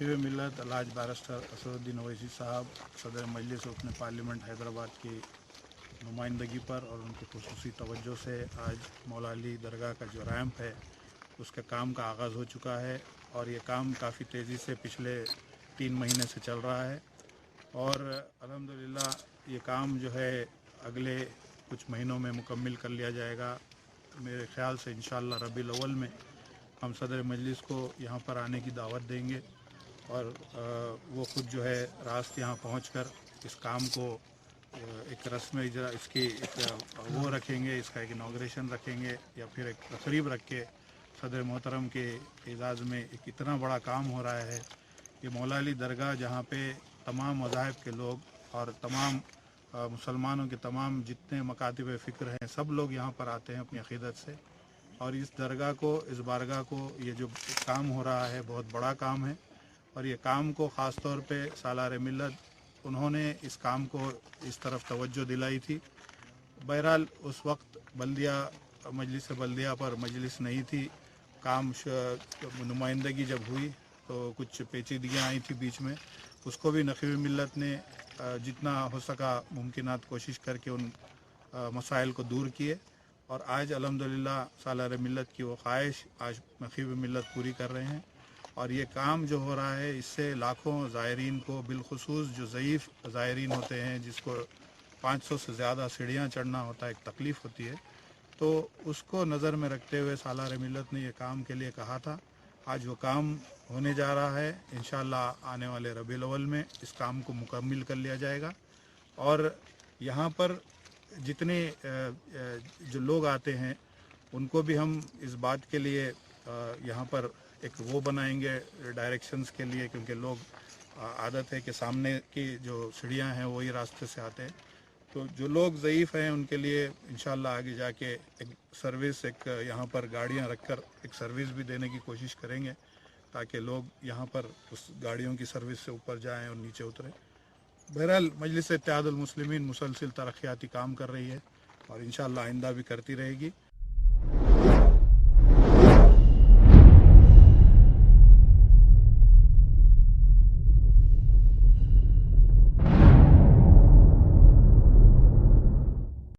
नकीब मिल्लत अल्हाज barrister Asaduddin Owaisi साहब सदर मजलिस रुकन पार्लियामेंट हैदराबाद की नुमाइंदगी पर और उनकी खुसूसी तवज्जो से आज मौला अली दरगाह का जो रैंप है उसके काम का आगाज़ हो चुका है और ये काम काफ़ी तेज़ी से पिछले 3 महीने से चल रहा है और अल्हम्दुलिल्लाह ये काम जो है अगले कुछ महीनों में मुकम्मिल कर लिया जाएगा। मेरे ख़्याल से इंशाअल्लाह रबीउल अव्वल में हम सदर मजलिस को यहाँ पर आने की दावत देंगे और वो ख़ुद जो है रास्त यहाँ पहुँचकर इस काम को एक रस्म इजरा इसकी एक वो रखेंगे, इसका एक इनाग्रेशन रखेंगे या फिर एक तकरीब रख के सदर मोहतरम के एजाज़ में एक इतना बड़ा काम हो रहा है। ये मौला अली दरगाह जहाँ पे तमाम मज़ाहिब के लोग और तमाम मुसलमानों के तमाम जितने मकातिब फ़िक्र हैं सब लोग यहाँ पर आते हैं अपनी अक़ीदत से और इस दरगाह को, इस बारगाह को, ये जो काम हो रहा है बहुत बड़ा काम है और ये काम को ख़ास तौर पे सालार मिल्लत उन्होंने इस काम को इस तरफ तवज्जो दिलाई थी। बहरहाल उस वक्त बल्दिया मजलिस बल्दिया पर मजलिस नहीं थी, काम नुमाइंदगी जब हुई तो कुछ पेचीदगियाँ आई थी बीच में, उसको भी नकीब मिल्लत ने जितना हो सका मुमकिनात कोशिश करके उन मसाइल को दूर किए और आज अल्हम्दुलिल्लाह सालार मिल्लत की वो ख्वाहिश आज नकीब मिल्लत पूरी कर रहे हैं और ये काम जो हो रहा है इससे लाखों ज़ायरीन को, बिलखुसूस जो ज़ईफ़ ज़ायरीन होते हैं जिसको 500 से ज़्यादा सीढ़ियाँ चढ़ना होता है, एक तकलीफ़ होती है, तो उसको नज़र में रखते हुए सालार मिल्लत ने ये काम के लिए कहा था। आज वो काम होने जा रहा है, इंशाअल्लाह आने वाले रबीउल अव्वल में इस काम को मुकम्मिल कर लिया जाएगा और यहाँ पर जितने जो लोग आते हैं उनको भी हम इस बात के लिए यहाँ पर एक वो बनाएंगे डायरेक्शंस के लिए, क्योंकि लोग आदत है कि सामने की जो सीढ़ियाँ हैं वही रास्ते से आते हैं, तो जो लोग ज़ईफ़ हैं उनके लिए इंशाअल्लाह आगे जाके एक सर्विस, एक यहाँ पर गाड़ियाँ रखकर एक सर्विस भी देने की कोशिश करेंगे ताकि लोग यहाँ पर उस गाड़ियों की सर्विस से ऊपर जाएं और नीचे उतरें। बहरहाल मजलिस इत्तेहादुल मुस्लिमीन मुसलसिल तरक्याती काम कर रही है और इंशाअल्लाह आइंदा भी करती रहेगी।